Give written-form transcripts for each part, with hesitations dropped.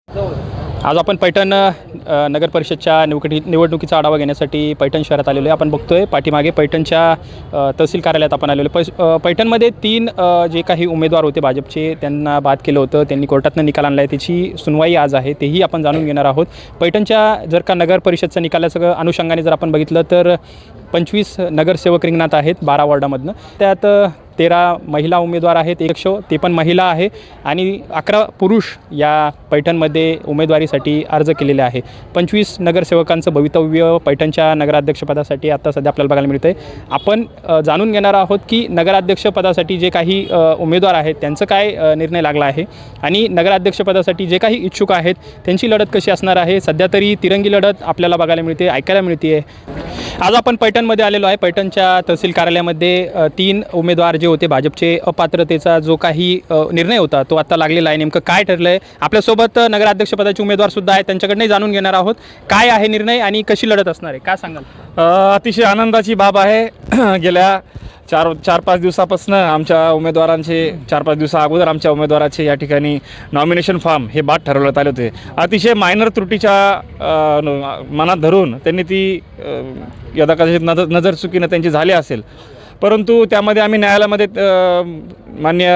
आज आपण पैठण नगर परिषदच्या निवडणुकीचा आढावा घेण्यासाठी पैठण शहरात आलेलो आहे। आपण बघतोय पाठीमागे पैठणच्या तहसील कार्यालयात आपण आलेलो। पैठणमध्ये 3 जे काही उमेदवार होते भाजपचे त्यांना बाद केलं होतं, त्यांनी कोर्टातनं निकाल आणला आहे, त्याची सुनवाई आज आहे, तेही आपण जाणून घेणार आहोत। पैठणच्या जर का नगर परिषदचा निकालाचं अनुषंगाने जर आपण बघितलं तर 25 नगरसेवक रिंगणात आहेत 12 वॉर्डामधनं। त्यात 13 महिला उमेदवार आहेत, 100 ते पण महिला आहे आणि 11 पुरुष या पैठणमध्ये उमेदवारीसाठी अर्ज केलेले आहे। 25 नगरसेवकांचं भवितव्य पैठणच्या नगराध्यक्षपदासाठी आता सध्या आपल्याला बघायला मिळतं आहे। आपण जाणून घेणार आहोत की नगराध्यक्षपदासाठी जे काही उमेदवार आहेत त्यांचं काय निर्णय लागला आहे आणि नगराध्यक्षपदासाठी जे काही इच्छुक आहेत त्यांची लढत कशी असणार आहे। सध्या तरी तिरंगी लढत आपल्याला बघायला मिळते, ऐकायला मिळते। आज आपण पैठणमध्ये आलेलो आहे। पैठणच्या तहसील कार्यालयामध्ये 3 उमेदवार जे होते भाजपचे, अपात्रतेचा जो काही निर्णय होता तो आता लागलेला आहे। नेमकं काय ठरलं आहे, आपल्यासोबत नगराध्यक्षपदाचे उमेदवार सुद्धा आहेत, त्यांच्याकडनंही जाणून घेणार आहोत काय आहे निर्णय आणि कशी लढत असणार आहे, काय सांगाल? अतिशय आनंदाची बाब आहे। गेल्या 4-5 दिवसापासून आमच्या उमेदवारांचे 4-5 दिवसा अगोदर आमच्या उमेदवाराचे या ठिकाणी नॉमिनेशन फॉर्म हे बाद ठरवण्यात आले होते। अतिशय मायनर त्रुटीच्या मनात धरून त्यांनी ती कदाचित नजर चुकीनं त्यांची झाली असेल, परंतु त्यामध्ये आम्ही न्यायालयामध्ये मान्य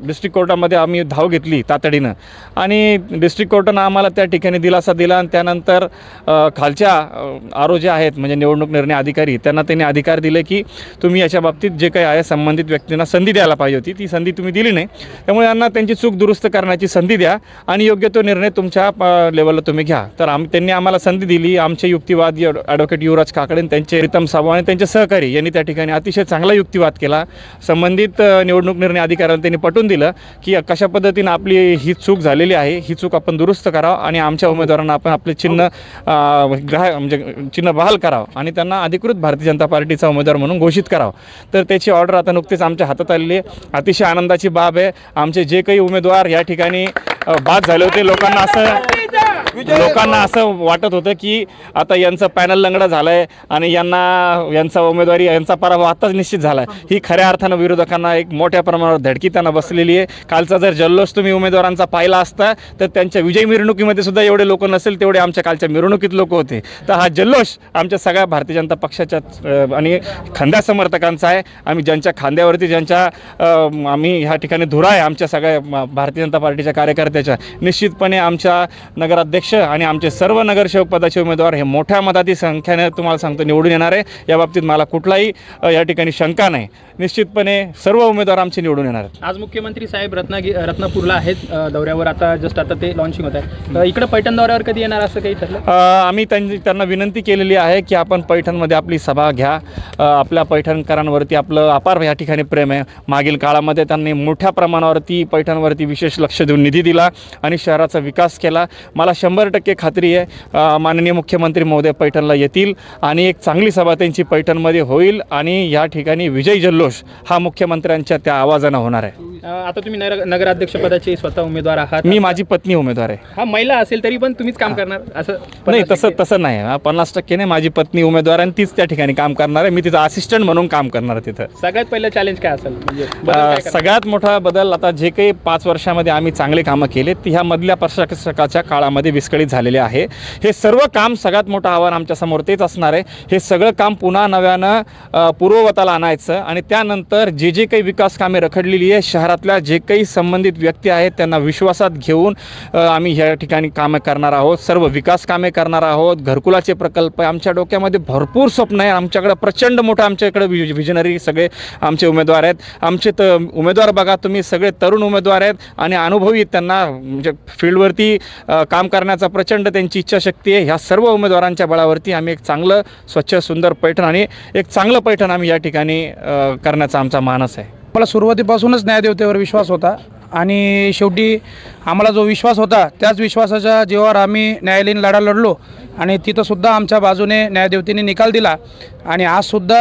डिस्ट्रिक्ट कोर्टामध्ये आम्ही धाव घेतली तातडीनं आणि डिस्ट्रिक्ट कोर्टानं आम्हाला त्या ठिकाणी दिलासा दिला आणि त्यानंतर खालच्या आरो जे आहेत म्हणजे निवडणूक निर्णय अधिकारी त्यांनी अधिकार दिले की तुम्ही याच्या बाबतीत जे काही आहे संबंधित व्यक्तींना संधी द्यायला पाहिजे होती, ती संधी तुम्ही दिली नाही, त्यामुळे यांना त्यांची चूक दुरुस्त करण्याची संधी द्या आणि योग्य तो निर्णय तुमच्या लेवलला तुम्ही घ्या। तर त्यांनी आम्हाला संधी दिली। आमचे युक्तिवाद ॲडव्होकेट युवराज काकडे, त्यांचे प्रीतम साबू आणि त्यांचे सहकारी यांनी त्या ठिकाणी अतिशय चांगला युक्तिवाद केला। संबंधित निवडणूक निर्णय अधिकाऱ्याला त्यांनी पटवून दिलं की कशा पद्धतीनं आपली ही चूक झालेली आहे, ही चूक आपण दुरुस्त करावं आणि आमच्या उमेदवारांना आपण आपले चिन्ह म्हणजे चिन्ह बहाल करावं आणि त्यांना अधिकृत भारतीय जनता पार्टीचा उमेदवार म्हणून घोषित करावं। तर त्याची ऑर्डर आता नुकतीच आमच्या हातात आलेली आहे। अतिशय आनंदाची बाब आहे। आमचे जे काही उमेदवार या ठिकाणी बाद झाले होते, लोकांना असं वाटत होतं की आता यांचं पॅनल लंगडा झालं आहे आणि यांचा उमेदवारी यांचा पराभव आताच निश्चित झाला आहे। ही खऱ्या अर्थानं विरोधकांना एक मोठ्या प्रमाणावर धडकी त्यांना बसलेली आहे। कालचा जर जल्लोष तुम्ही उमेदवारांचा पाहिला असता तर त्यांच्या विजय मिरवणुकीमध्ये सुद्धा एवढे लोक नसेल तेवढे आमच्या कालच्या मिरवणुकीत लोक होते। तर हा जल्लोष आमच्या सगळ्या भारतीय जनता पक्षाच्या आणि खांद्या समर्थकांचा आहे। आम्ही ज्यांच्या खांद्यावरती आम्ही ह्या ठिकाणी धुरा आहे आमच्या सगळ्या भारतीय जनता पार्टीच्या कार्यकर्त्याच्या, निश्चितपणे आमच्या नगराध्यक्ष आणि आमचे सर्व नगरसेवक पदाचे उमेदवार हे मोठ्या मताची संख्येने तुम्हाला सांगतो निवडून येणार आहे। या बाबतीत मला कुठलाही या ठिकाणी शंका नाही। निश्चितपणे सर्व उमेदवार आमचे निवडून येणार आहेत। आज मुख्यमंत्री साहेब रत्नापूरला आहेत दौऱ्यावर, आता ते लॉन्चिंग होत आहे। इकडे पैठण दौऱ्यावर कधी येणार असं काही ठरलं? आम्ही त्यांना विनंती केलेली आहे की आपण पैठणमध्ये आपली सभा घ्या। आपल्या पैठणकरांवरती आपलं अपार या ठिकाणी प्रेम आहे। मागील काळामध्ये त्यांनी मोठ्या प्रमाणावरती पैठणवरती विशेष लक्ष देऊन निधी दिला आणि शहराचा विकास केला। मला 100% खात्री आहे माननीय मुख्यमंत्री महोदय पैठणला येतील आणि एक चांगली सभा त्यांची पैठणमध्ये होईल आणि या ठिकाणी विजय जल्लोष हा मुख्यमंत्र्यांच्या त्या आवाजानं होणार आहे। आता तुम्ही नगराध्यक्षपदाचे स्वतः उमेदवार आहात? मी माझी पत्नी उमेदवार आहे। हा, महिला असेल तरी पण तुम्हीच काम करणार असं नाही? तसं नाही, 50% नाही, माझी पत्नी उमेदवार आणि तीच त्या ठिकाणी काम करणार आहे। मी तिथं असिस्टंट म्हणून काम करणार आहे तिथं। सगळ्यात पहिलं चॅलेंज काय असेल? सगळ्यात मोठा बदल आता जे काही 5 वर्षामध्ये आम्ही चांगले कामं केले ती ह्या मधल्या प्रशासकाच्या काळामध्ये विस्कळीत झालेले आहे। हे सर्व काम सगळ्यात मोठं आव्हान आमच्यासमोर तेच असणार आहे। हे सगळं काम पुन्हा नव्यानं पूर्ववताला आणायचं आणि त्यानंतर जे काही विकास कामे रखडलेली आहे, शहरातल्या जे काही संबंधित व्यक्ती आहेत त्यांना विश्वासात घेऊन आम्ही ह्या ठिकाणी कामे करणार आहोत। सर्व विकास कामे करणार आहोत। घरकुलाचे प्रकल्प, आमच्या डोक्यामध्ये भरपूर स्वप्न आहे। आमच्याकडे प्रचंड मोठं आमच्याकडे विजनरी सगळे आमचे उमेदवार आहेत। आमचे उमेदवार बघा तुम्ही, सगळे तरुण उमेदवार आहेत आणि अनुभवी, त्यांना म्हणजे फील्डवरती काम करण्याचा प्रचंड त्यांची इच्छाशक्ती आहे। ह्या सर्व उमेदवारांच्या बळावरती आम्ही एक चांगलं स्वच्छ सुंदर पैठण आणि एक चांगलं पैठण आम्ही या ठिकाणी करण्याचा आमचा मानस आहे। मला सुरुवातीपासूनच न्यायदेवतेवर विश्वास होता आणि शेवटी आम्हाला जो विश्वास होता त्याच विश्वासाच्या जीवावर आम्ही न्यायालयीन लढा लढलो आणि तिथंसुद्धा आमच्या बाजूने न्यायदेवतेने निकाल दिला आणि आजसुद्धा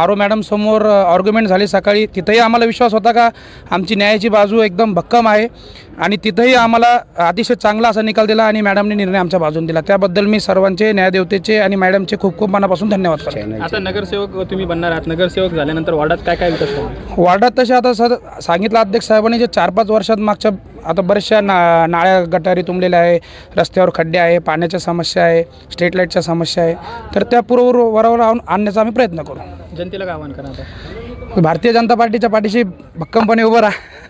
आरो मॅडमसमोर आर्ग्युमेंट झाली सकाळी, तिथंही आम्हाला विश्वास होता का आमची न्यायाची बाजू एकदम भक्कम आहे आणि तिथंही आम्हाला अतिशय चांगला असा निकाल दिला आणि मॅडमने निर्णय आमच्या बाजून दिला. त्याबद्दल मी सर्वांचे, न्यायदेवतेचे आणि मॅडमचे खूप खूप मनापासून धन्यवाद करतो. आता नगरसेवक तुम्ही बनणार आहात. नगरसेवक झाल्यानंतर वार्डात काय काय विकास करणार? वार्डात तसे आता सांगितलं अध्यक्ष साहेबांनी जे 4-5 वर्षात मागच्या आता बऱ्याचशा नाळ्या गटारी तुंबलेल्या आहे, रस्त्यावर खड्डे आहे, पाण्याच्या समस्या आहे, स्ट्रीट लाईटच्या समस्या आहे, तर त्या पूर्ववरावर आणण्याचा आम्ही प्रयत्न करू. जनतेला काय आवाहन करणार? भारतीय जनता पार्टीच्या पाठीशी भक्कमपणे उभं राहा.